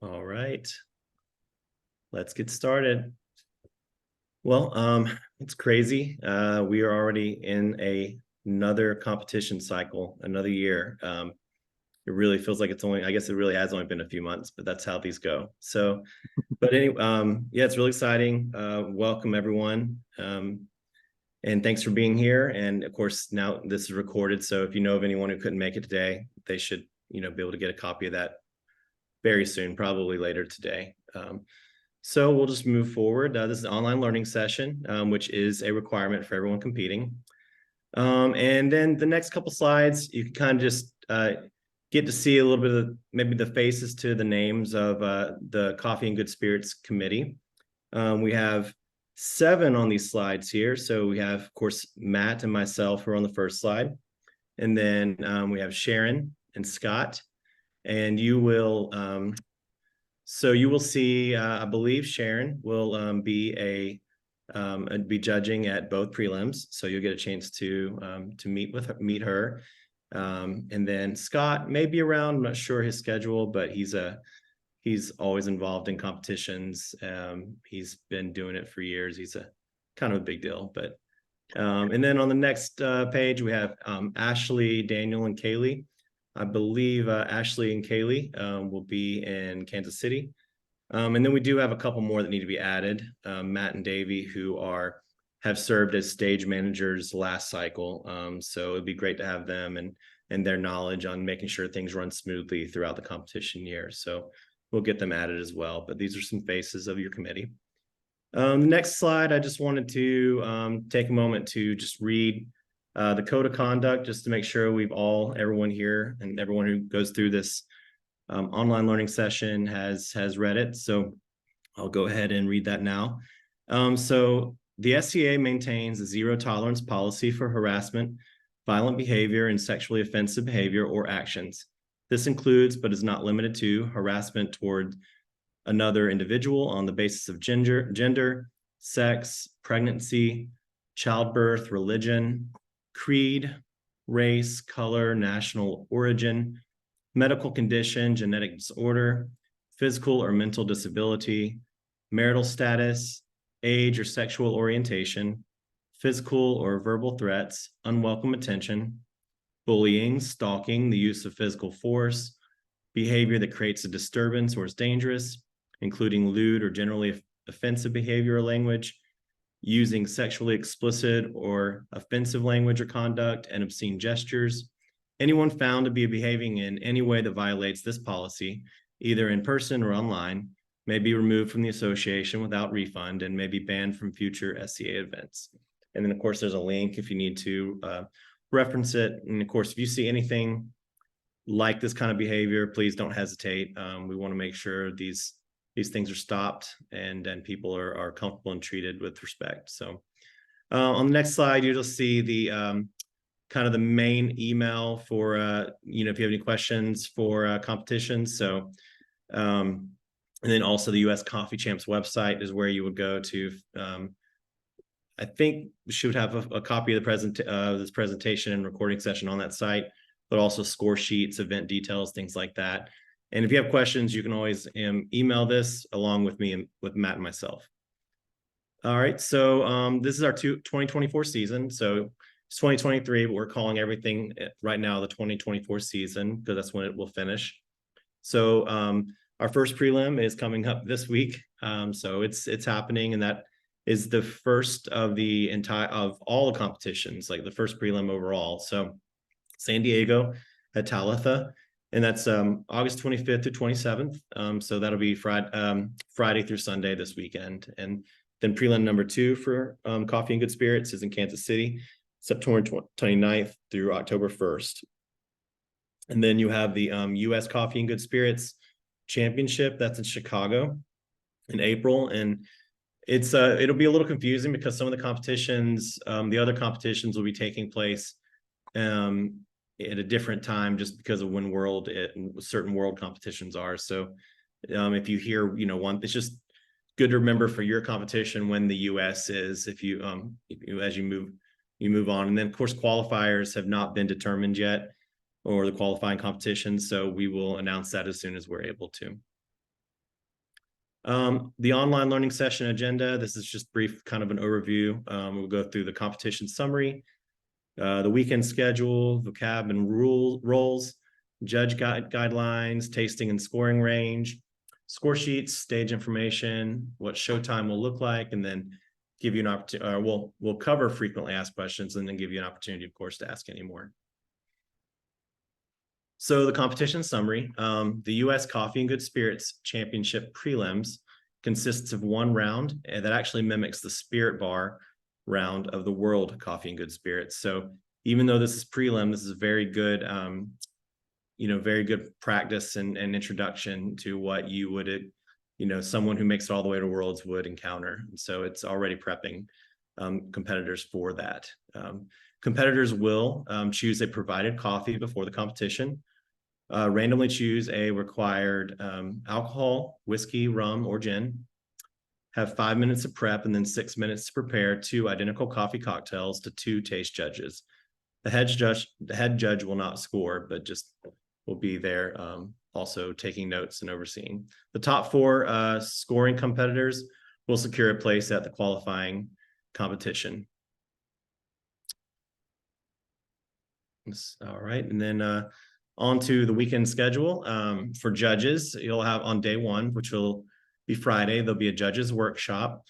All right, let's get started. Well, it's crazy. We are already in another competition cycle, another year. It really feels like I guess it really has only been a few months, but that's how these go. So, but anyway, yeah, it's really exciting. Welcome everyone. And thanks for being here. And of course, now this is recorded. So if you know of anyone who couldn't make it today, they should, be able to get a copy of that very soon, probably later today. So we'll just move forward. This is an online learning session, which is a requirement for everyone competing. And then the next couple slides, you can kind of just get to see a little bit of maybe the faces to the names of the Coffee and Good Spirits Committee. We have 7 on these slides here. So we have, of course, Matt and myself who are on the first slide. And then we have Sharon and Scott. And you will see, I believe Sharon will be judging at both prelims, so you'll get a chance to meet her. And then Scott may be around. I'm not sure his schedule, but he's always involved in competitions. He's been doing it for years. He's a kind of a big deal. But and then on the next page we have Ashley, Daniel, and Kaylee. I believe Ashley and Kaylee will be in Kansas City. And then we do have a couple more that need to be added. Matt and Davey, who have served as stage managers last cycle. So it'd be great to have them and their knowledge on making sure things run smoothly throughout the competition year. So we'll get them added as well. But these are some faces of your committee. The next slide, I just wanted to take a moment to just read the code of conduct, just to make sure everyone here and everyone who goes through this online learning session has read it. So I'll go ahead and read that now. So the SCA maintains a zero tolerance policy for harassment, violent behavior, and sexually offensive behavior or actions. This includes, but is not limited to, harassment toward another individual on the basis of gender, sex, pregnancy, childbirth, religion, creed, race, color, national origin, medical condition, genetic disorder, physical or mental disability, marital status, age or sexual orientation, physical or verbal threats, unwelcome attention, bullying, stalking, the use of physical force, behavior that creates a disturbance or is dangerous, including lewd or generally offensive behavior or language, using sexually explicit or offensive language or conduct, and obscene gestures. Anyone found to be behaving in any way that violates this policy, either in person or online, may be removed from the association without refund and may be banned from future SCA events. And then, of course, there's a link if you need to reference it. And of course, if you see anything like this kind of behavior, please don't hesitate. We want to make sure these things are stopped and people are comfortable and treated with respect. So on the next slide, you'll see the kind of the main email for, if you have any questions for competitions. So, and then also the US Coffee Champs website is where you would go to. I think we should have a copy of this presentation and recording session on that site, but also score sheets, event details, things like that. And if you have questions, you can always email this along with me and with Matt and myself. All right, so this is our 2024 season. So it's 2023, but we're calling everything right now the 2024 season because that's when it will finish. So our first prelim is coming up this week. So it's happening, and that is the first of all the competitions, like the first prelim overall. So San Diego at Talitha, and that's August 25th to 27th. So that'll be Friday through Sunday this weekend. And then prelim number 2 for Coffee and Good Spirits is in Kansas City, September 29th through October 1st. And then you have the US Coffee and Good Spirits Championship. That's in Chicago in April. And it'll be a little confusing because some of the competitions, the other competitions will be taking place at a different time just because of when certain world competitions are. So if you hear, it's just good to remember for your competition when the US is, as you move on. And then of course, qualifiers have not been determined yet, or the qualifying competitions. So we will announce that as soon as we're able to. The online learning session agenda, this is just brief, kind of an overview. We'll go through the competition summary, the weekend schedule, vocab and roles, judge guidelines, tasting and scoring range, score sheets, stage information, what Showtime will look like, and then give you an opportunity, we'll cover frequently asked questions and then give you an opportunity, of course, to ask any more. So the competition summary, the U.S. Coffee and Good Spirits Championship Prelims consists of one round that actually mimics the Spirit Bar round of the World Coffee and Good Spirits. So even though this is prelim, this is very good, very good practice and introduction to what you would, someone who makes it all the way to Worlds would encounter. And so it's already prepping competitors for that. Competitors will choose a provided coffee before the competition, randomly choose a required alcohol, whiskey, rum, or gin, have 5 minutes of prep and then 6 minutes to prepare 2 identical coffee cocktails to 2 taste judges. The head judge will not score, but just will be there also taking notes and overseeing. The top 4 scoring competitors will secure a place at the qualifying competition. All right, and then on to the weekend schedule. For judges, you'll have on day 1, which will be Friday, there'll be a judges workshop.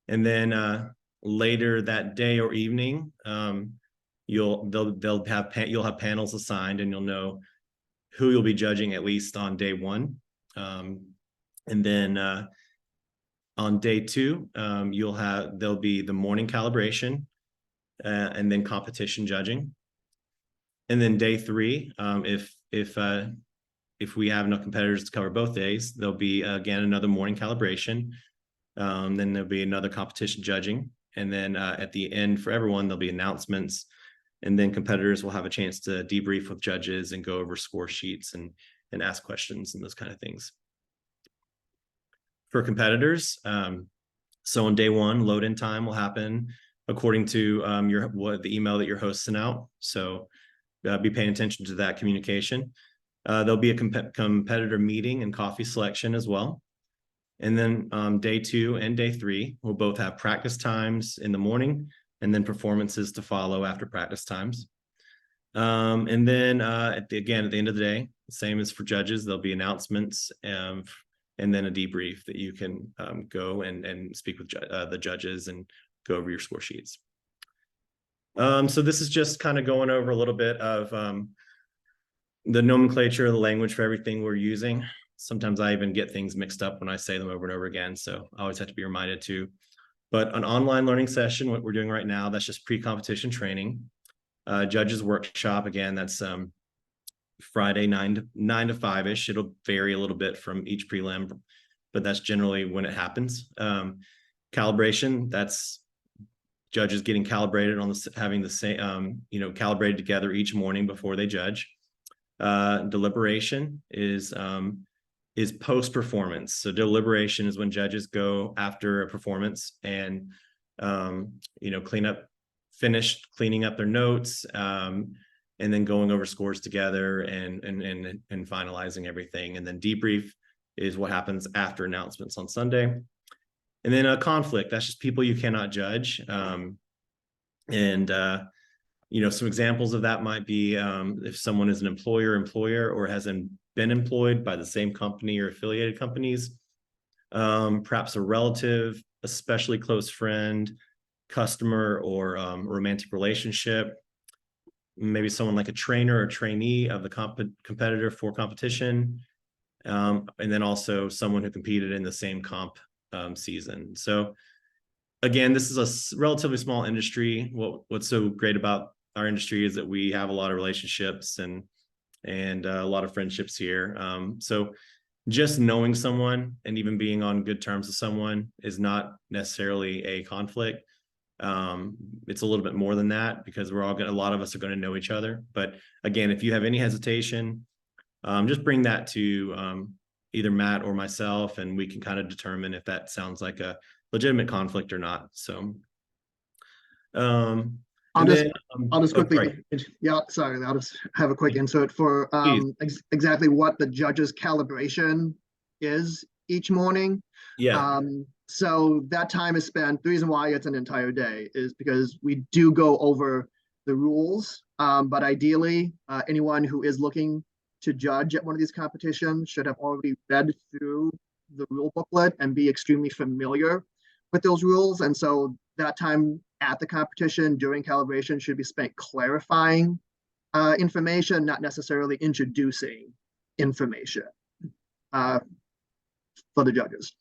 And then later that day or evening, you'll have panels assigned, and you'll know who you'll be judging at least on day 1. And then on day 2, there'll be the morning calibration and then competition judging. And then day 3, if we have enough competitors to cover both days, there'll be again another morning calibration. Then there'll be another competition judging, and then at the end for everyone there'll be announcements, and then competitors will have a chance to debrief with judges and go over score sheets and ask questions and those kind of things. For competitors, so on day 1, load-in time will happen according to the email that your host sent out. So be paying attention to that communication. There'll be a competitor meeting and coffee selection as well. And then day 2 and day 3 will both have practice times in the morning and then performances to follow after practice times. And then again, at the end of the day, same as for judges, there'll be announcements and then a debrief that you can go and speak with the judges and go over your score sheets. So this is just kind of going over a little bit of the nomenclature, the language for everything we're using. Sometimes I even get things mixed up when I say them over and over again, so I always have to be reminded to. But an online learning session, what we're doing right now, that's just pre-competition training. Judges workshop, again, that's Friday 9 to 5-ish. It'll vary a little bit from each prelim, but that's generally when it happens. Calibration, that's judges getting calibrated on having the same, calibrated together each morning before they judge. Deliberation is post-performance. So deliberation is when judges go after a performance and finished cleaning up their notes, and then going over scores together and finalizing everything. And then debrief is what happens after announcements on Sunday. And then a conflict, that's just people you cannot judge. Some examples of that might be if someone is an employer or hasn't been employed by the same company or affiliated companies, perhaps a relative, especially close friend, customer, or romantic relationship, maybe someone like a trainer or trainee of the competitor for competition, and then also someone who competed in the same comp season. So again, this is a relatively small industry. What's so great about our industry is that we have a lot of relationships and a lot of friendships here. So just knowing someone and even being on good terms with someone is not necessarily a conflict. It's a little bit more than that, because a lot of us are going to know each other. But again, if you have any hesitation, just bring that to either Matt or myself, and we can kind of determine if that sounds like a legitimate conflict or not. So I'll just quickly, I'll just have a quick insert for exactly what the judge's calibration is. each morning. Yeah. So that time is spent. The reason why it's an entire day is because we do go over the rules. But ideally, anyone who is looking to judge at one of these competitions should have already read through the rule booklet and be extremely familiar with those rules. And so that time at the competition during calibration should be spent clarifying information, not necessarily introducing information uh, for the judges.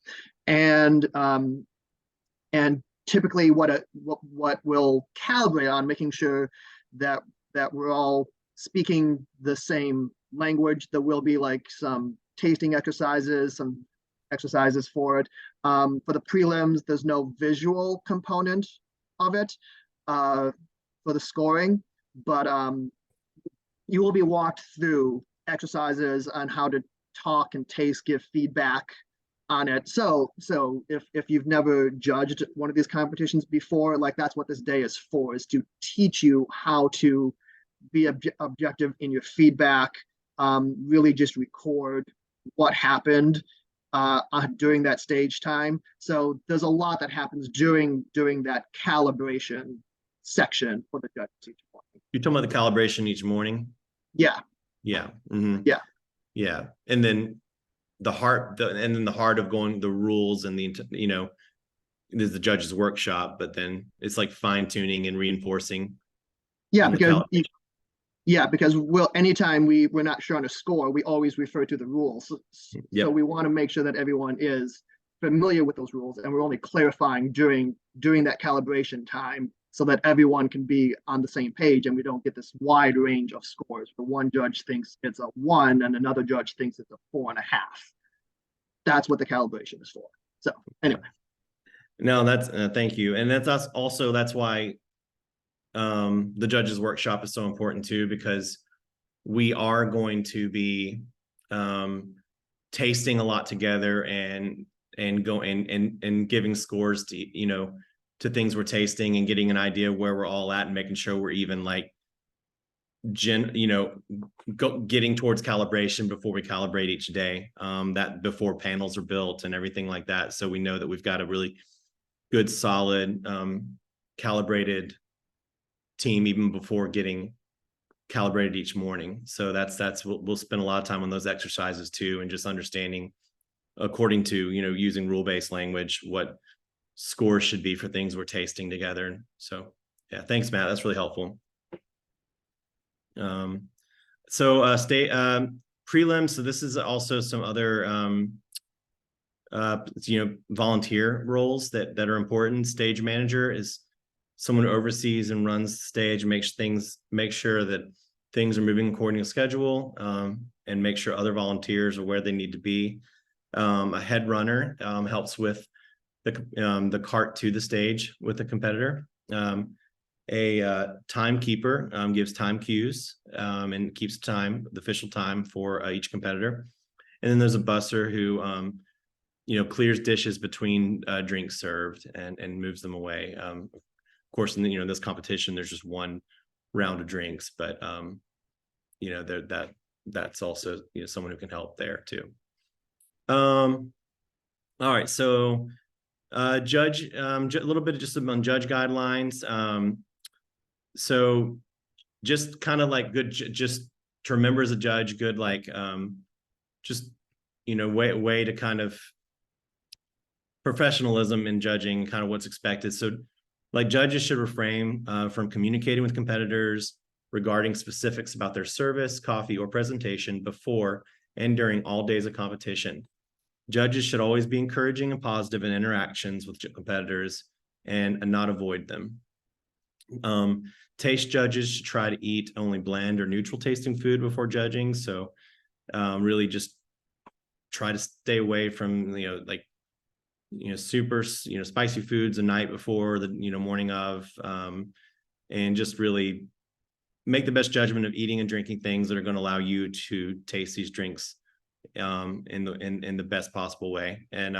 And typically what we'll calibrate on, making sure that we're all speaking the same language. There will be like some tasting exercises, some exercises for it. For the prelims, there's no visual component of it for the scoring, but you will be walked through exercises on how to talk and taste, give feedback on it. So if you've never judged one of these competitions before, like that's what this day is for, is to teach you how to be objective in your feedback, really just record what happened during that stage time. So there's a lot that happens during that calibration section for the judges each morning. You're talking about the calibration each morning? Yeah. Yeah. Mm-hmm. Yeah. Yeah. And then the heart of going the rules and there's the judge's workshop, but then it's like fine tuning and reinforcing. Yeah, because anytime we're not sure on a score, we always refer to the rules. Yep. So we want to make sure that everyone is familiar with those rules, and we're only clarifying during that calibration time so that everyone can be on the same page and we don't get this wide range of scores where one judge thinks it's a 1 and another judge thinks it's a 4.5. That's what the calibration is for. So anyway. No, that's thank you. And that's why the judges workshop is so important too, because we are going to be tasting a lot together and giving scores to to things we're tasting and getting an idea of where we're all at and making sure we're even like getting towards calibration before we calibrate each day, that before panels are built and everything like that. So we know that we've got a really good, solid, calibrated team even before getting calibrated each morning. So we'll spend a lot of time on those exercises too, and just understanding according to, using rule-based language, what scores should be for things we're tasting together. So yeah, thanks, Matt. That's really helpful. Prelim. So this is also some other, volunteer roles that are important. Stage manager is someone who oversees and runs the stage, make sure that things are moving according to schedule, and make sure other volunteers are where they need to be. A head runner helps with the cart to the stage with the competitor. A timekeeper gives time cues and keeps the official time for each competitor. And then there's a busser who clears dishes between drinks served and moves them away. Of course, in this competition, there's just one round of drinks, but that's also someone who can help there too. All right, so judge, a little bit just on judge guidelines. So just kind of like good, just to remember as a judge, good, like just way to kind of professionalism in judging, kind of what's expected. So like judges should refrain from communicating with competitors regarding specifics about their service, coffee, or presentation before and during all days of competition. Judges should always be encouraging and positive in interactions with competitors and not avoid them. Taste judges should try to eat only bland or neutral tasting food before judging. So really just try to stay away from, super, spicy foods the night before, the, morning of, and just really make the best judgment of eating and drinking things that are going to allow you to taste these drinks in the best possible way. And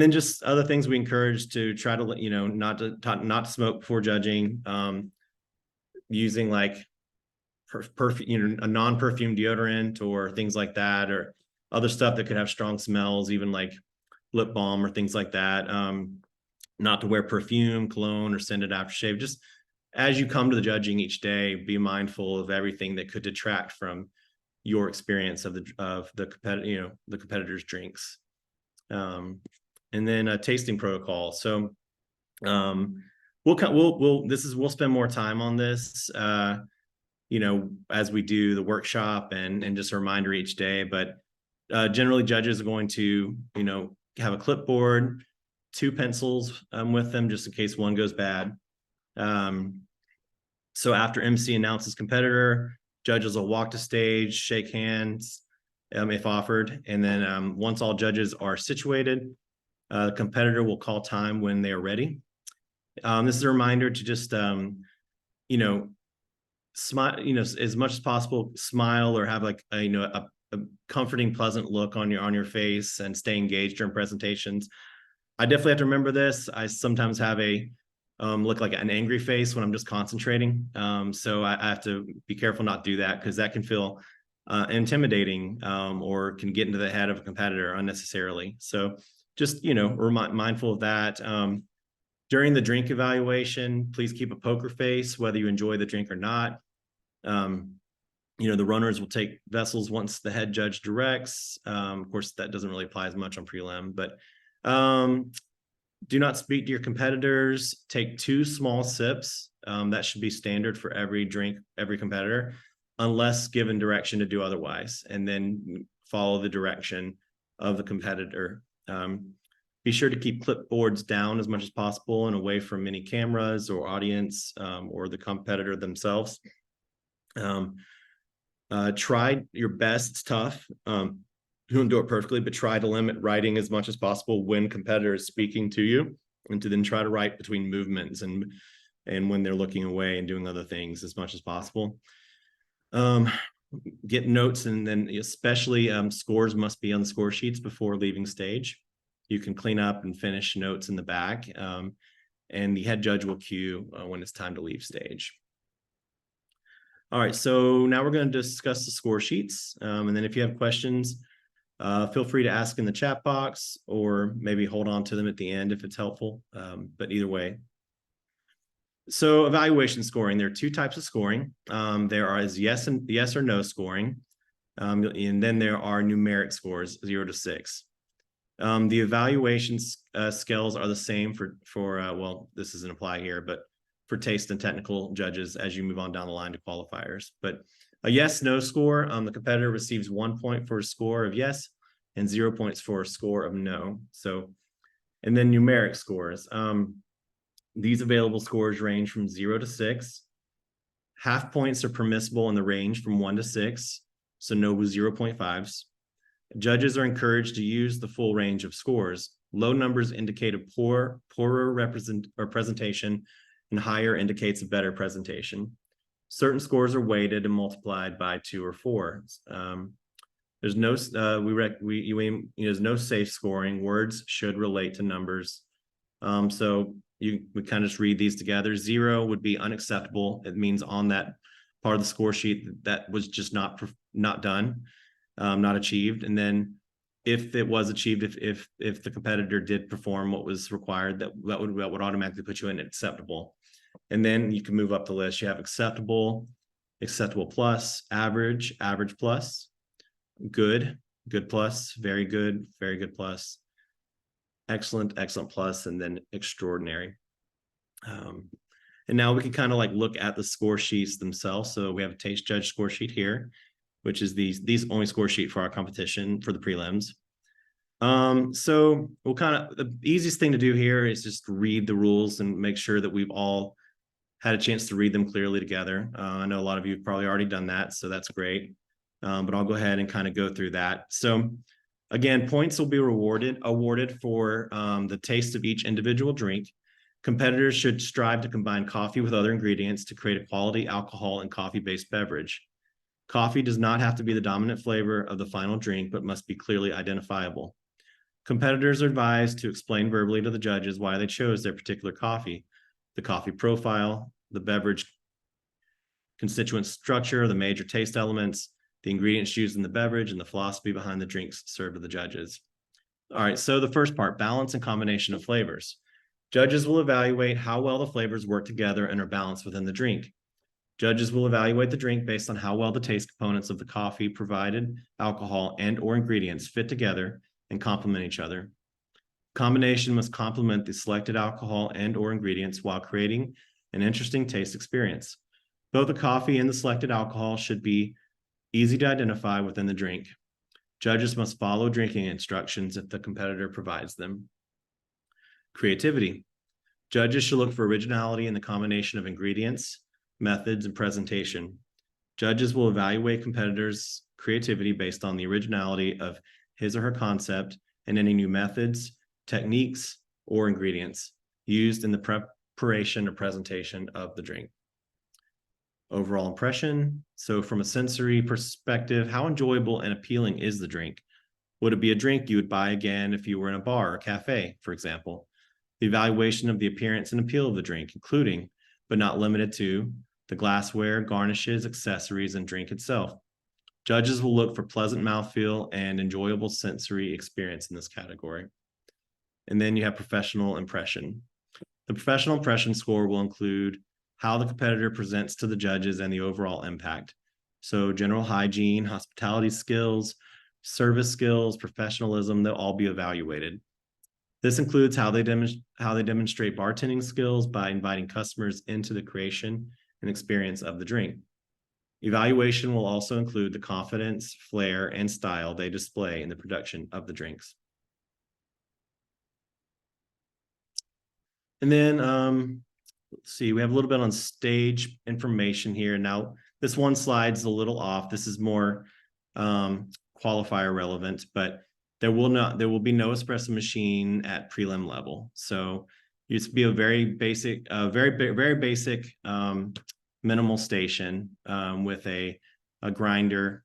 then just other things we encourage to try to, not to smoke before judging, using like perfume, a non-perfume deodorant or things like that, or other stuff that could have strong smells, even like lip balm or things like that. Not to wear perfume, cologne, or scented aftershave. Just as you come to the judging each day, be mindful of everything that could detract from your experience of the competitor's drinks. And then a tasting protocol. So we'll spend more time on this, as we do the workshop and just a reminder each day. But generally, judges are going to, have a clipboard, 2 pencils with them, just in case one goes bad. So after MC announces competitor, judges will walk to stage, shake hands, if offered. And then once all judges are situated, the competitor will call time when they are ready. This is a reminder to just, smile, as much as possible, smile or have like a comforting, pleasant look on your face and stay engaged during presentations. I definitely have to remember this. I sometimes have a look like an angry face when I'm just concentrating. So I have to be careful not to do that, because that can feel intimidating or can get into the head of a competitor unnecessarily. So just, mindful of that. During the drink evaluation, please keep a poker face, whether you enjoy the drink or not. The runners will take vessels once the head judge directs. Of course, that doesn't really apply as much on prelim, but do not speak to your competitors. Take 2 small sips. That should be standard for every drink, every competitor, unless given direction to do otherwise, and then follow the direction of the competitor. Be sure to keep clipboards down as much as possible and away from any cameras or audience or the competitor themselves. Try your best. It's tough. You don't do it perfectly, but try to limit writing as much as possible when competitor is speaking to you, and to then try to write between movements and when they're looking away and doing other things as much as possible. Get notes, and then especially scores must be on the score sheets before leaving stage. You can clean up and finish notes in the back, and the head judge will cue when it's time to leave stage. All right, so now we're going to discuss the score sheets, and then if you have questions, feel free to ask in the chat box, or maybe hold on to them at the end if it's helpful, but either way. So evaluation scoring, there are 2 types of scoring. There is yes or no scoring, and then there are numeric scores, 0 to 6. The evaluation scales are the same for well, this doesn't apply here, but for taste and technical judges as you move on down the line to qualifiers. But a yes/no score, the competitor receives 1 point for a score of yes and 0 points for a score of no. So, and then numeric scores. These available scores range from 0 to 6. Half points are permissible in the range from 1 to 6, so no 0.5s. Judges are encouraged to use the full range of scores. Low numbers indicate a poorer presentation, and higher indicates a better presentation. Certain scores are weighted and multiplied by 2 or 4. There's no there's no safe scoring. Words should relate to numbers. So we kind of just read these together. 0 would be unacceptable. It means on that part of the score sheet that was just not done, not achieved. And then if it was achieved, if the competitor did perform what was required, that would automatically put you in acceptable. And then you can move up the list. You have acceptable, acceptable plus, average, average plus, good, good plus, very good plus, excellent, excellent plus, and then extraordinary. And now we can kind of like look at the score sheets themselves. So we have a taste judge score sheet here, which is these only score sheet for our competition for the prelims. So we'll the easiest thing to do here is just read the rules and make sure that we've all had a chance to read them clearly together. I know a lot of you have probably already done that, so that's great. But I'll go ahead and kind of go through that. So again, points will be awarded for the taste of each individual drink. Competitors should strive to combine coffee with other ingredients to create a quality alcohol and coffee-based beverage. Coffee does not have to be the dominant flavor of the final drink, but must be clearly identifiable. Competitors are advised to explain verbally to the judges why they chose their particular coffee, the coffee profile, the beverage constituent structure, the major taste elements, the ingredients used in the beverage, and the philosophy behind the drinks served to the judges. All right, so the first part, balance and combination of flavors. Judges will evaluate how well the flavors work together and are balanced within the drink. Judges will evaluate the drink based on how well the taste components of the coffee, provided alcohol, and or ingredients fit together and complement each other. Combination must complement the selected alcohol and or ingredients while creating an interesting taste experience. Both the coffee and the selected alcohol should be easy to identify within the drink. Judges must follow drinking instructions if the competitor provides them. Creativity. Judges should look for originality in the combination of ingredients, methods, and presentation. Judges will evaluate competitors' creativity based on the originality of his or her concept and any new methods, techniques, or ingredients used in the preparation or presentation of the drink. Overall impression. So from a sensory perspective, how enjoyable and appealing is the drink? Would it be a drink you would buy again if you were in a bar or cafe, for example? The evaluation of the appearance and appeal of the drink, including, but not limited to, the glassware, garnishes, accessories, and drink itself. Judges will look for pleasant mouthfeel and enjoyable sensory experience in this category. And then you have professional impression. The professional impression score will include how the competitor presents to the judges and the overall impact. So general hygiene, hospitality skills, service skills, professionalism, they'll all be evaluated. This includes how they demonstrate bartending skills by inviting customers into the creation and experience of the drink. Evaluation will also include the confidence, flair, and style they display in the production of the drinks. And then, let's see, we have a little bit on stage information here. Now, this one slide's a little off. This is more qualifier relevant, but there will be no espresso machine at prelim level. So it used to be a very basic, very basic minimal station with a grinder,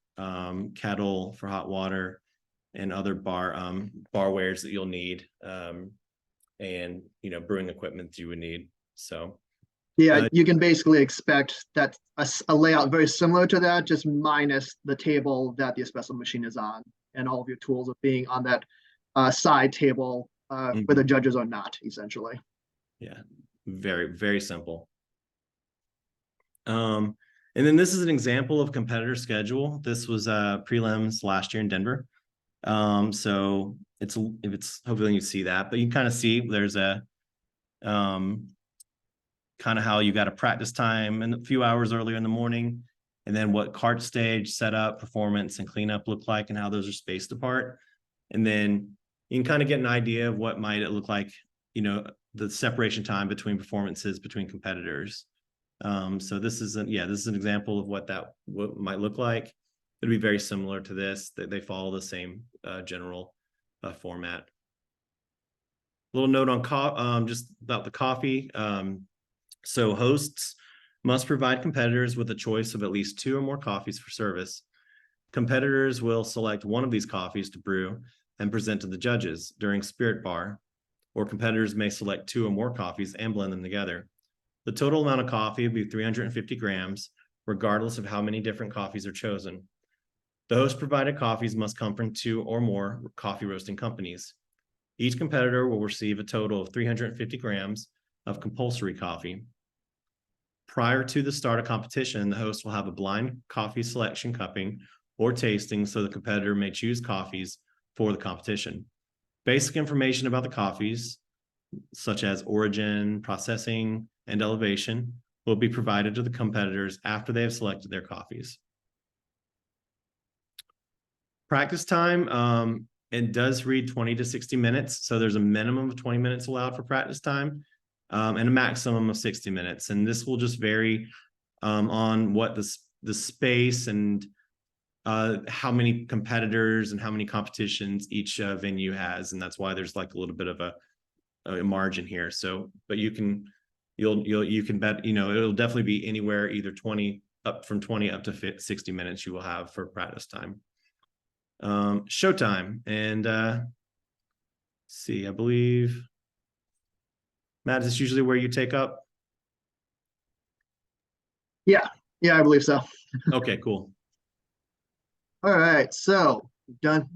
kettle for hot water, and other barwares that you'll need, and brewing equipment that you would need. So yeah, you can basically expect that a layout very similar to that, just minus the table that the espresso machine is on, and all of your tools of being on that side table where the judges are not, essentially. Yeah, very, very simple. And then this is an example of competitor schedule. This was prelims last year in Denver. So it's hopefully you see that, but you kind of see there's a kind of how you got a practice time and a few hours earlier in the morning, and then what cart stage, setup, performance, and cleanup look like, and how those are spaced apart. And then you can kind of get an idea of what might it look like, the separation time between performances between competitors. So this is an example of what might look like. It'd be very similar to this. They follow the same general format. A little note on just about the coffee. So hosts must provide competitors with a choice of at least 2 or more coffees for service. Competitors will select one of these coffees to brew and present to the judges during spirit bar, or competitors may select 2 or more coffees and blend them together. The total amount of coffee will be 350 grams, regardless of how many different coffees are chosen. The host provided coffees must come from 2 or more coffee roasting companies. Each competitor will receive a total of 350 grams of compulsory coffee. Prior to the start of competition, the host will have a blind coffee selection cupping or tasting so the competitor may choose coffees for the competition. Basic information about the coffees, such as origin, processing, and elevation, will be provided to the competitors after they have selected their coffees. Practice time, it does read 20 to 60 minutes. So there's a minimum of 20 minutes allowed for practice time, and a maximum of 60 minutes. And this will just vary on what the space and how many competitors and how many competitions each venue has. And that's why there's like a little bit of a margin here. So, but you can bet, it'll definitely be anywhere either 20 up to 60 minutes you will have for practice time. Showtime. And see, I believe, Matt, is this usually where you take up? Yeah, I believe so. Okay, cool. All right, so done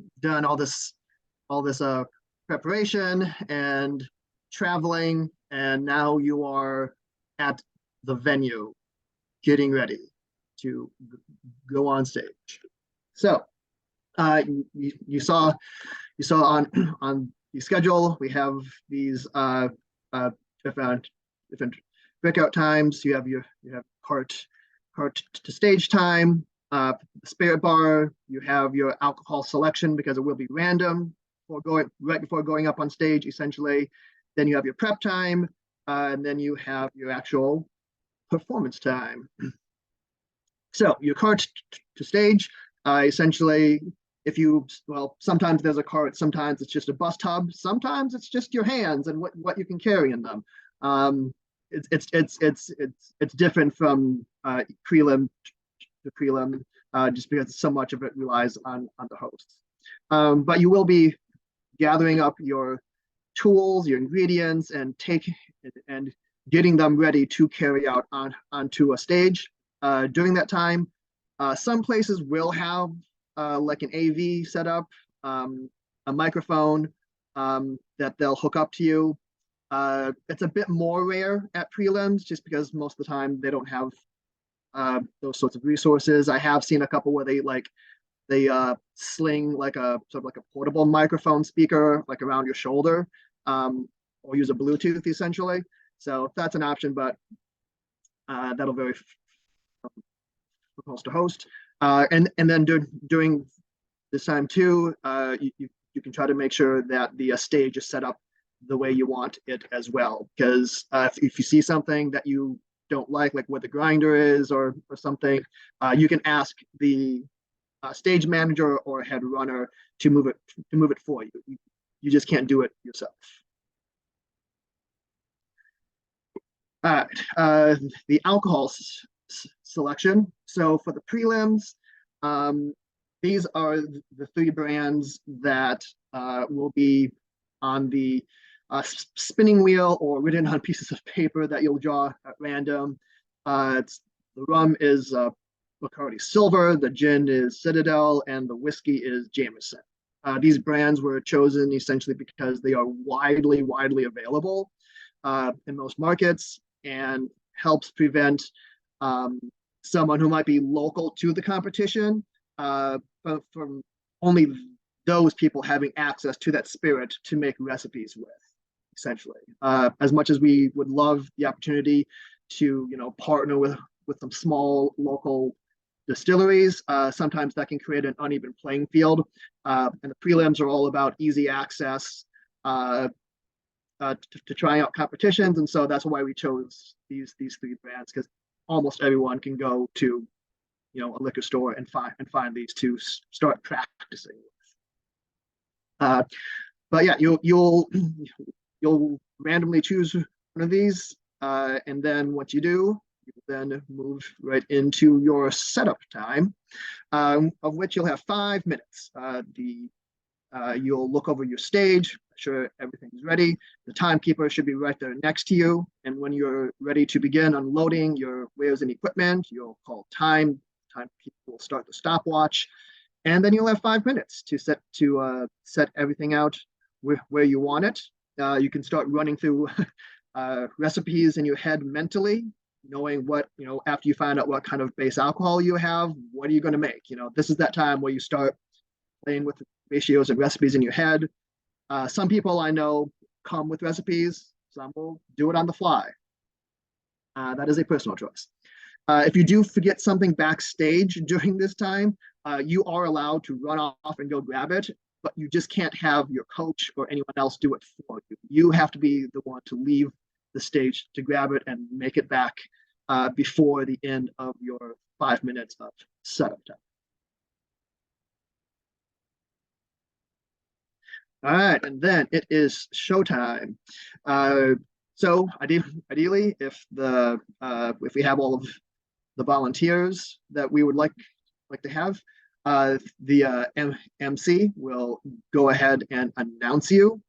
all this preparation and traveling, and now you are at the venue, getting ready to go on stage. So you saw on the schedule we have these different breakout times. You have cart to stage time, spirit bar. You have your alcohol selection because it will be random right before going up on stage, essentially. Then you have your prep time, and then you have your actual performance time. So your cart to stage, essentially, if you, well, sometimes there's a cart, sometimes it's just a bus tub, sometimes it's just your hands and what you can carry in them. It's different from prelim to prelim, just because so much of it relies on the hosts. But you will be gathering up your tools, your ingredients, and getting them ready to carry out onto a stage. During that time, some places will have like an AV set up, a microphone that they'll hook up to you. It's a bit more rare at prelims just because most of the time they don't have those sorts of resources. I have seen a couple where they sling like a sort of like a portable microphone speaker like around your shoulder, or use a Bluetooth essentially. So that's an option, but that'll vary from host to host. And then during this time too, you can try to make sure that the stage is set up the way you want it as well. Because if you see something that you don't like where the grinder is or something, you can ask the stage manager or head runner to move it for you. You just can't do it yourself. All right, the alcohol selection. So for the prelims, these are the three brands that will be on the spinning wheel or written on pieces of paper that you'll draw at random. The rum is Bacardi Silver, the gin is Citadel, and the whiskey is Jameson. These brands were chosen essentially because they are widely available in most markets and helps prevent someone who might be local to the competition from only those people having access to that spirit to make recipes with, essentially. As much as we would love the opportunity to, partner with some small local distilleries, sometimes that can create an uneven playing field. And the prelims are all about easy access to trying out competitions, and so that's why we chose these three brands, because almost everyone can go to a liquor store and find these to start practicing with. But yeah, you'll randomly choose one of these, and then what you do, you then move right into your setup time, of which you'll have 5 minutes. You'll look over your stage, make sure everything's ready. The timekeeper should be right there next to you. And when you're ready to begin unloading your wares and equipment, you'll call time. Timekeeper will start the stopwatch. And then you'll have 5 minutes to set everything out where you want it. You can start running through recipes in your head mentally, knowing what, after you find out what kind of base alcohol you have, what are you going to make? This is that time where you start playing with ratios and recipes in your head. Some people I know come with recipes, some will do it on the fly. That is a personal choice. If you do forget something backstage during this time, you are allowed to run off and go grab it, but you just can't have your coach or anyone else do it for you. You have to be the one to leave the stage to grab it and make it back before the end of your 5 minutes of setup time. All right, and then it is showtime. So ideally, if we have all of the volunteers that we would like to have, the MC will go ahead and announce you,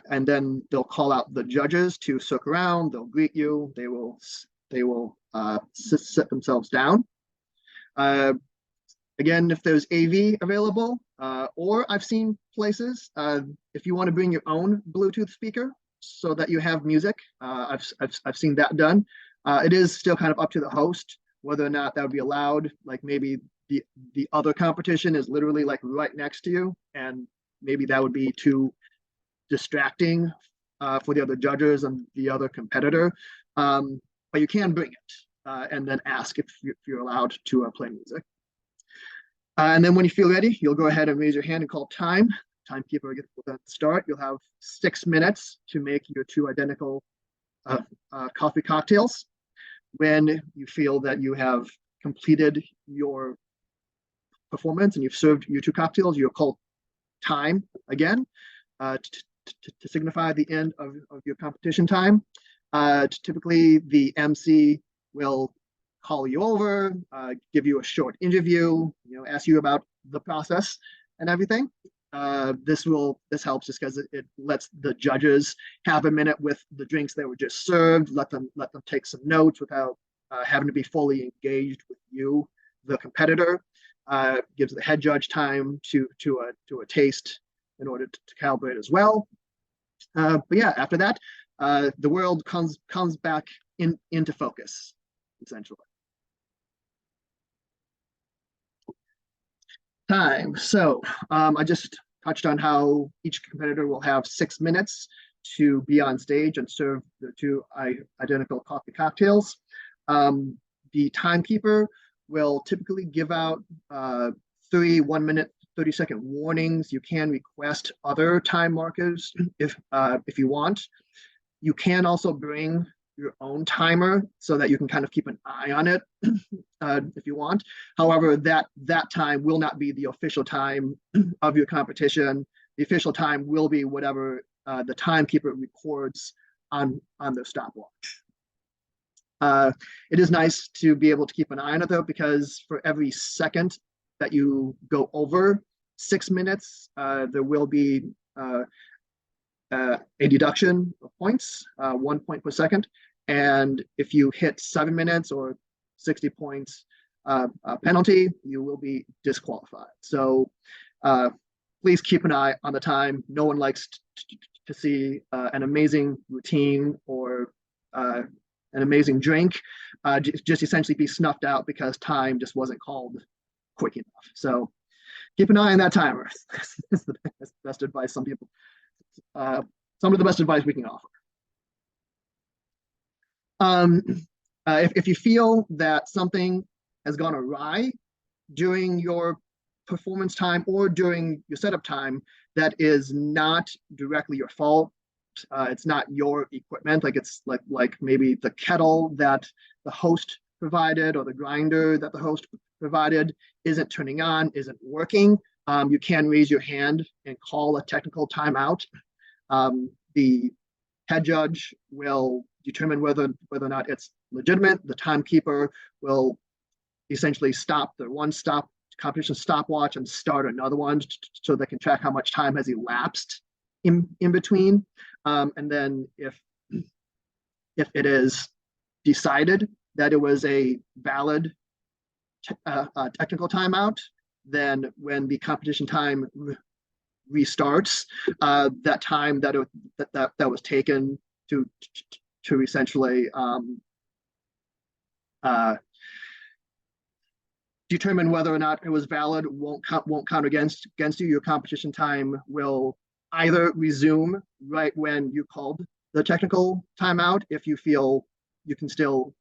and then they'll call out the judges to circle around. They'll greet you. They will sit themselves down. Again, if there's AV available, or I've seen places, if you want to bring your own Bluetooth speaker so that you have music, I've seen that done. It is still kind of up to the host whether or not that would be allowed. Like maybe the other competition is literally like right next to you, and maybe that would be too distracting for the other judges and the other competitor. But you can bring it and then ask if you're allowed to play music. And then when you feel ready, you'll go ahead and raise your hand and call time. Timekeeper will then start. You'll have 6 minutes to make your 2 identical coffee cocktails. When you feel that you have completed your performance and you've served your 2 cocktails, you'll call time again to signify the end of your competition time. Typically, the MC will call you over, give you a short interview, ask you about the process and everything. This helps just because it lets the judges have a minute with the drinks that were just served, let them take some notes without having to be fully engaged with you, the competitor. Gives the head judge time to a taste in order to calibrate as well. But yeah, after that, the world comes back into focus, essentially. Time. So I just touched on how each competitor will have 6 minutes to be on stage and serve the 2 identical coffee cocktails. The timekeeper will typically give out 3 1-minute, 30-second warnings. You can request other time markers if you want. You can also bring your own timer so that you can kind of keep an eye on it if you want. However, that time will not be the official time of your competition. The official time will be whatever the timekeeper records on their stopwatch. It is nice to be able to keep an eye on it though, because for every second that you go over 6 minutes, there will be a deduction of points, 1 point per second. And if you hit 7 minutes or 60 points penalty, you will be disqualified. So please keep an eye on the time. No one likes to see an amazing routine or an amazing drink just essentially be snuffed out because time just wasn't called quick enough. So keep an eye on that timer. That's the best advice some people, some of the best advice we can offer. If you feel that something has gone awry during your performance time or during your setup time, that is not directly your fault. It's not your equipment, like it's like maybe the kettle that the host provided or the grinder that the host provided isn't turning on, isn't working. You can raise your hand and call a technical timeout. The head judge will determine whether or not it's legitimate. The timekeeper will essentially stop the competition stopwatch and start another one so they can track how much time has elapsed in between. And then if it is decided that it was a valid technical timeout, then when the competition time restarts, that time that was taken to essentially determine whether or not it was valid won't count against you. Your competition time will either resume right when you called the technical timeout if you feel you can still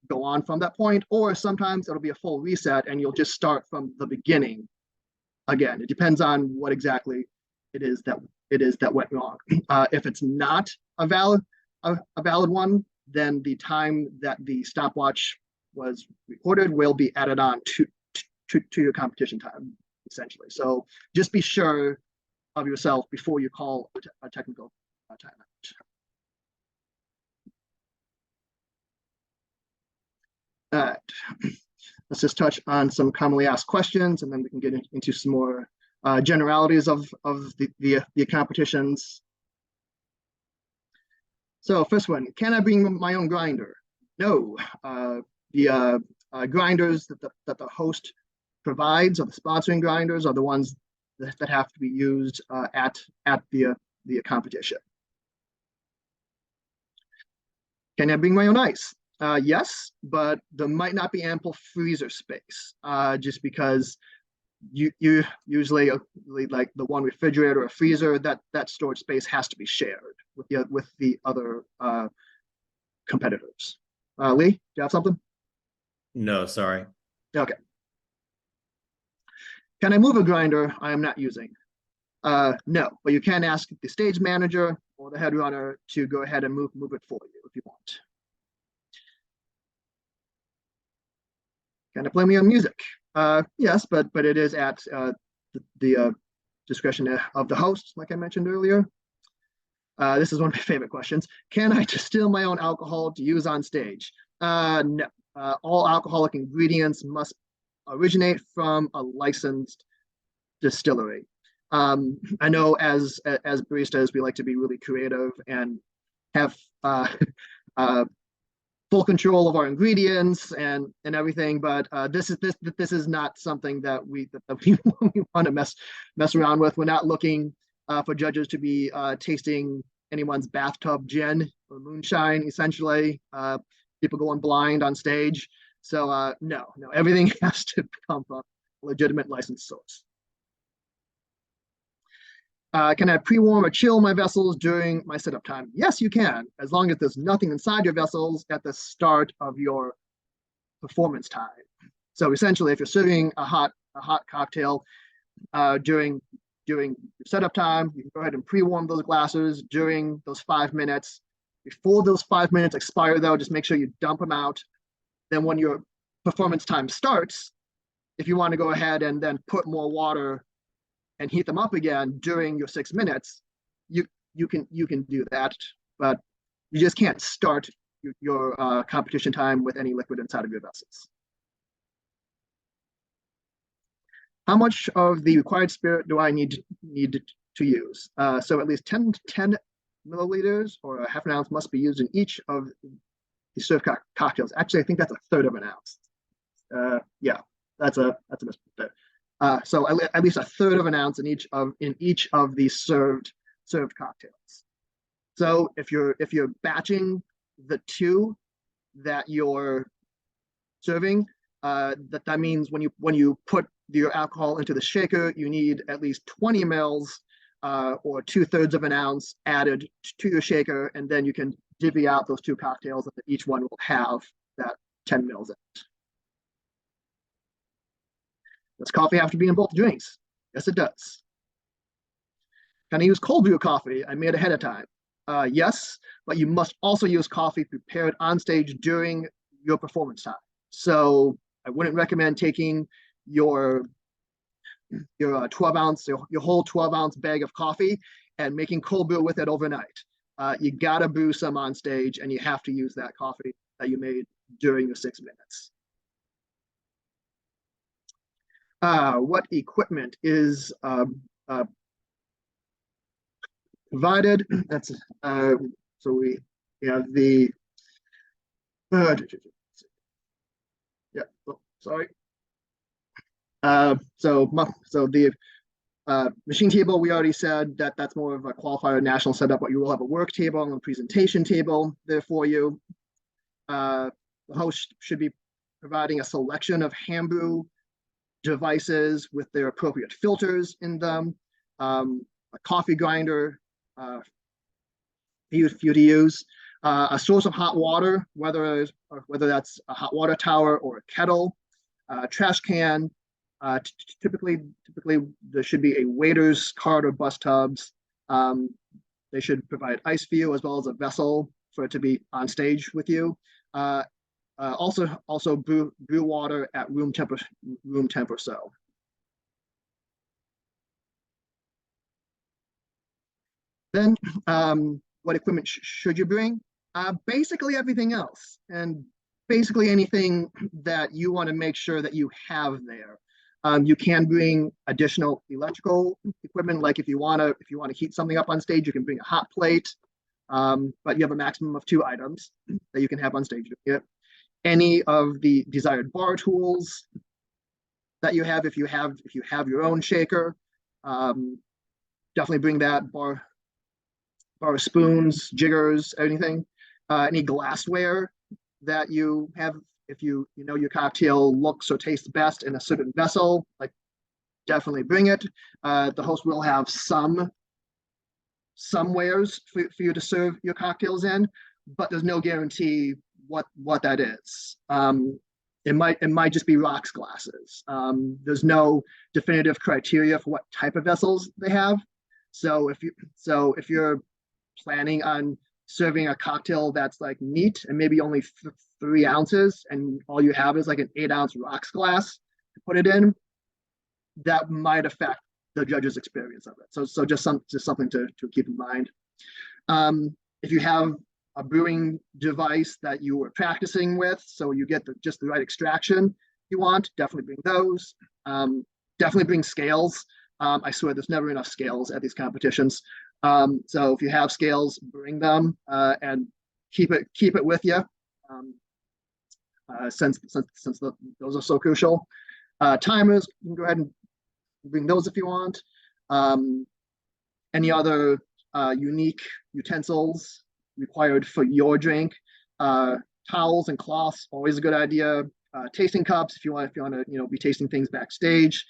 go on from that point, or sometimes it'll be a full reset and you'll just start from the beginning again. It depends on what exactly it is that went wrong. If it's not a valid one, then the time that the stopwatch was recorded will be added on to your competition time, essentially. So just be sure of yourself before you call a technical timeout. All right, let's just touch on some commonly asked questions, and then we can get into some more generalities of the competitions. So first one, can I bring my own grinder? No. The grinders that the host provides, or the sponsoring grinders, are the ones that have to be used at the competition. Can I bring my own ice? Yes, but there might not be ample freezer space, just because you usually like the one refrigerator or freezer, that storage space has to be shared with the other competitors. Lee, do you have something? No, sorry. Okay. Can I move a grinder I am not using? No, but you can ask the stage manager or the head runner to go ahead and move it for you if you want. Can I play me on music? Yes, but it is at the discretion of the host, like I mentioned earlier. This is one of my favorite questions. Can I distill my own alcohol to use on stage? No. All alcoholic ingredients must originate from a licensed distillery. I know as baristas, we like to be really creative and have full control of our ingredients and everything, but this is not something that we want to mess around with. We're not looking for judges to be tasting anyone's bathtub gin or moonshine, essentially. People going blind on stage. So no, everything has to come from a legitimate licensed source. Can I pre-warm or chill my vessels during my setup time? Yes, you can, as long as there's nothing inside your vessels at the start of your performance time. So essentially, if you're serving a hot cocktail during your setup time, you can go ahead and pre-warm those glasses during those 5 minutes. Before those 5 minutes expire, though, just make sure you dump them out. Then when your performance time starts, if you want to go ahead and then put more water and heat them up again during your 6 minutes, you can do that, but you just can't start your competition time with any liquid inside of your vessels. How much of the required spirit do I need to use? So at least 10 milliliters or a half an ounce must be used in each of the served cocktails. Actually, I think that's a third of an ounce. Yeah, that's a mistake. So at least a third of an ounce in each of these served cocktails. So if you're batching the two that you're serving, that means when you put your alcohol into the shaker, you need at least 20 mils or 2/3 of an ounce added to your shaker, and then you can divvy out those two cocktails, and each one will have that 10 mils in it. Does coffee have to be in both drinks? Yes, it does. Can I use cold brew coffee I made ahead of time? Yes, but you must also use coffee prepared on stage during your performance time. So I wouldn't recommend taking your 12-ounce, your whole 12-ounce bag of coffee and making cold brew with it overnight. You gotta brew some on stage, and you have to use that coffee that you made during your 6 minutes. What equipment is provided? That's so we have the yeah. Oh, sorry. So the machine table, we already said that's more of a qualifier national setup, but you will have a work table and a presentation table there for you. The host should be providing a selection of hand brew devices with their appropriate filters in them, a coffee grinder for you to use, a source of hot water, whether that's a hot water tower or a kettle, trash can. Typically there should be a waiter's cart or bus tubs. They should provide ice for you as well as a vessel for it to be on stage with you. Also brew water at room temp or so. Then what equipment should you bring? Basically everything else, and basically anything that you want to make sure that you have there. You can bring additional electrical equipment, like if you want to heat something up on stage, you can bring a hot plate, but you have a maximum of 2 items that you can have on stage. Any of the desired bar tools, that you have. If you have your own shaker, definitely bring that. Borrow spoons, jiggers, anything, any glassware that you have. If you know your cocktail looks or tastes best in a certain vessel, like definitely bring it. The host will have some wares for you to serve your cocktails in, but there's no guarantee what that is. It might just be rocks glasses. There's no definitive criteria for what type of vessels they have. So if you're planning on serving a cocktail that's like neat and maybe only 3 ounces, and all you have is like an 8-ounce rocks glass to put it in, that might affect the judge's experience of it. So just something to keep in mind. If you have a brewing device that you were practicing with, so you get just the right extraction you want, definitely bring those. Definitely bring scales. I swear there's never enough scales at these competitions. So if you have scales, bring them and keep it with you, since those are so crucial. Timers, you can go ahead and bring those if you want. Any other unique utensils required for your drink? Towels and cloths, always a good idea. Tasting cups, if you want to be tasting things backstage.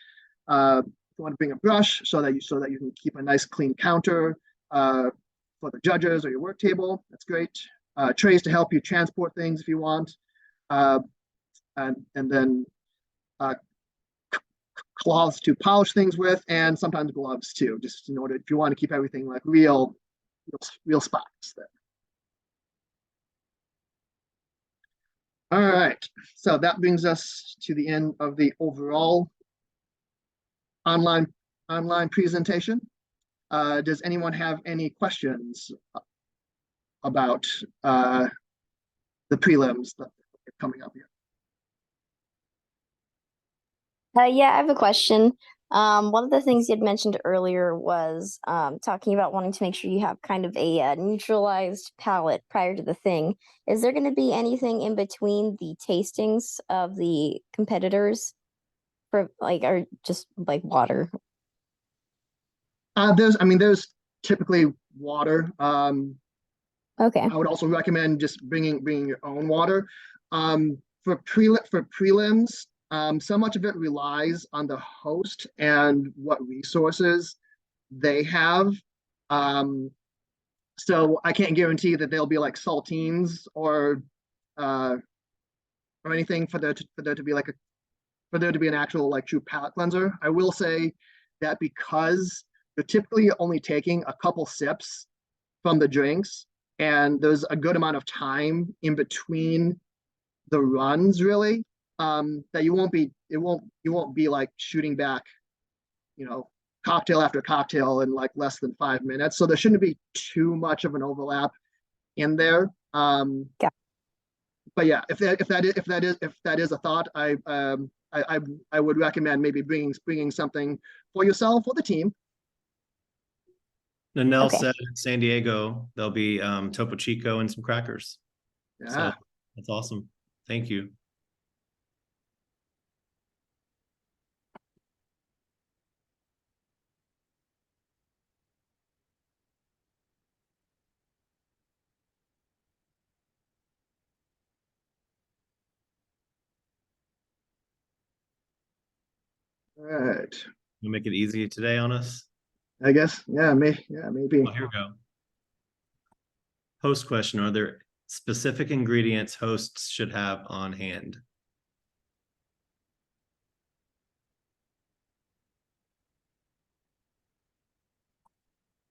If you want to bring a brush so that you can keep a nice clean counter for the judges or your work table, that's great. Trays to help you transport things if you want, and then cloths to polish things with, and sometimes gloves too, just in order if you want to keep everything like real spots there. All right, so that brings us to the end of the overall online presentation. Does anyone have any questions about the prelims that are coming up here? Yeah, I have a question. One of the things you had mentioned earlier was talking about wanting to make sure you have kind of a neutralized palate prior to the thing. Is there going to be anything in between the tastings of the competitors, for or just like water? There's typically water. Okay. I would also recommend just bringing your own water. For prelims, so much of it relies on the host and what resources they have. So I can't guarantee that they'll be like saltines or anything for there to be an actual like true palate cleanser. I will say that because you're typically only taking a couple sips from the drinks, and there's a good amount of time in between the runs, really, that you won't be like shooting back, cocktail after cocktail in like less than 5 minutes. So there shouldn't be too much of an overlap in there. Yeah. But yeah, if that is a thought, I would recommend maybe bringing something for yourself or the team. Nanelle Okay. said in San Diego there'll be Topo Chico and some crackers. Yeah. So that's awesome. Thank you. All right. You make it easy today on us. I guess. Yeah. Maybe. Well, here we go. Host question: are there specific ingredients hosts should have on hand?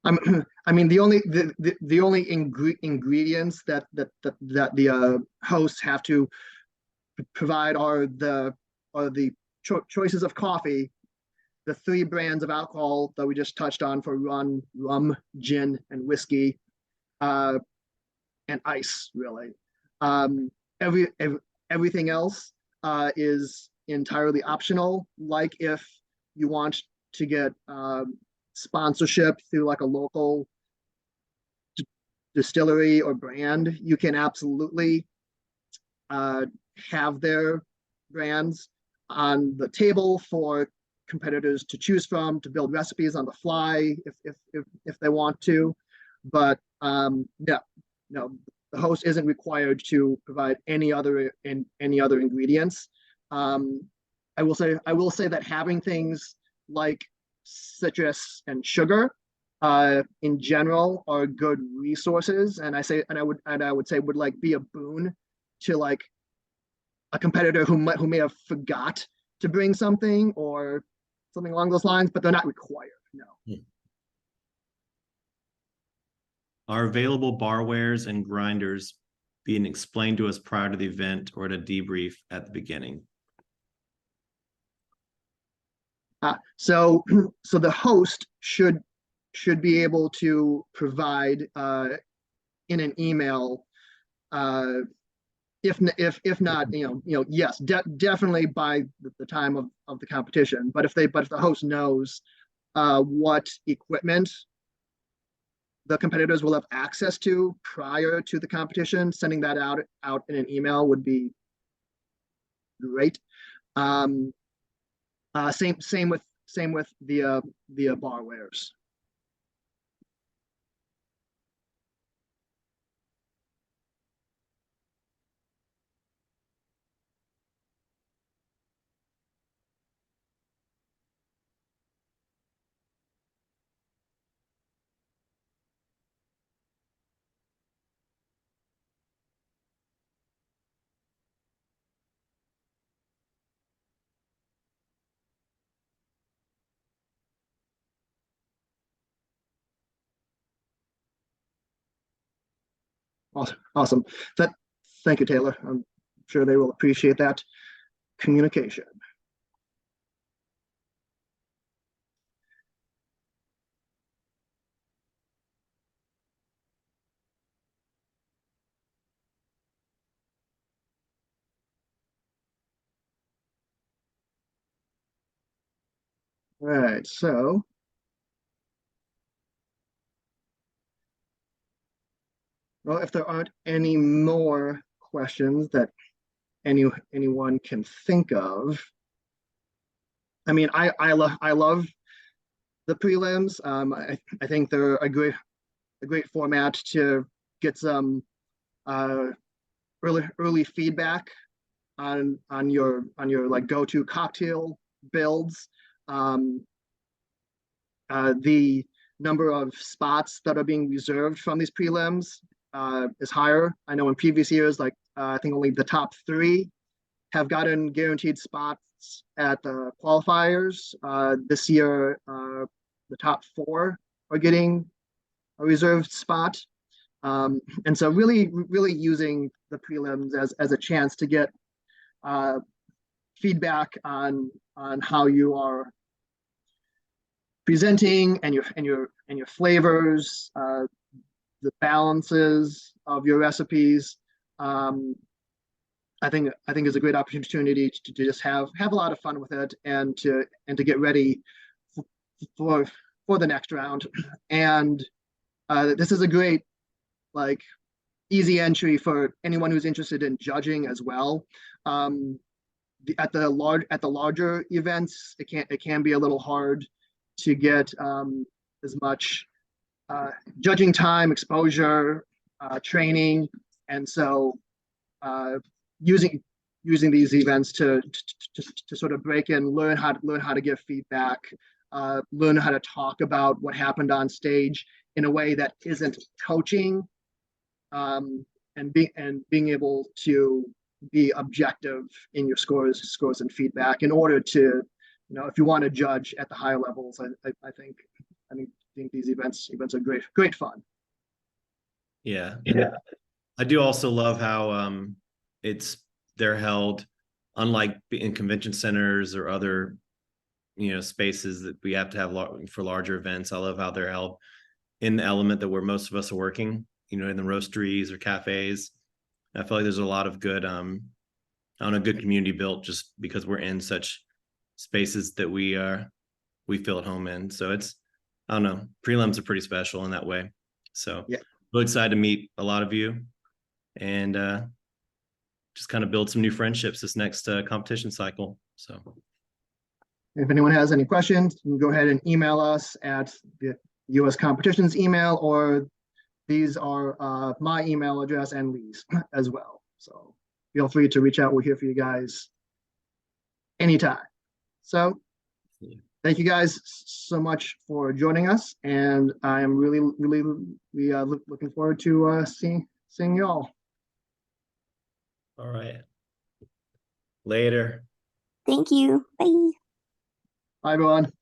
The only ingredients that the hosts have to provide are the choices of coffee, the 3 brands of alcohol that we just touched on for rum, gin, and whiskey, and ice, really. Everything else is entirely optional. Like if you want to get sponsorship through like a local distillery or brand, you can absolutely have their brands on the table for competitors to choose from to build recipes on the fly if they want to. But no, the host isn't required to provide any other ingredients. I will say that having things like citrus and sugar in general are good resources, and I would say would like be a boon to like a competitor who may have forgot to bring something or something along those lines, but they're not required. No. Are available barwares and grinders being explained to us prior to the event or at a debrief at the beginning? So the host should be able to provide in an email, if not, yes, definitely by the time of the competition. But if the host knows what equipment the competitors will have access to prior to the competition, sending that out in an email would be great. Same with the barwares. Awesome. Thank you, Taylor. I'm sure they will appreciate that communication. All right, so well, if there aren't any more questions that anyone can think of, I mean, I love the prelims. I think they're a great format to get some early feedback on your like go-to cocktail builds. The number of spots that are being reserved from these prelims is higher. I know in previous years, like I think only the top 3 have gotten guaranteed spots at the qualifiers. This year, the top 4 are getting a reserved spot. And so really using the prelims as a chance to get feedback on how you are presenting and your flavors, the balances of your recipes. I think is a great opportunity to just have a lot of fun with it and to get ready for the next round. And this is a great like easy entry for anyone who's interested in judging as well. At the larger events, it can be a little hard to get as much judging time, exposure, training, and so using these events to sort of break in, learn how to give feedback, learn how to talk about what happened on stage in a way that isn't coaching, and being able to be objective in your scores and feedback in order to, if you want to judge at the higher levels. I think these events are great fun. Yeah. I do also love how they're held, unlike in convention centers or other spaces that we have to have for larger events. I love how they're held in the element that where most of us are working, in the roasteries or cafes. I feel like there's a lot of good good community built just because we're in such spaces that we feel at home in. So it's, I don't know, prelims are pretty special in that way. So yeah, really excited to meet a lot of you and just kind of build some new friendships this next competition cycle. So If anyone has any questions, you can go ahead and email us at the US Competitions email, or these are my email address and Lee's as well. So feel free to reach out. We're here for you guys anytime. So thank you guys so much for joining us, and I am really looking forward to seeing you all. all right. Later. Thank you. Bye. Bye, everyone.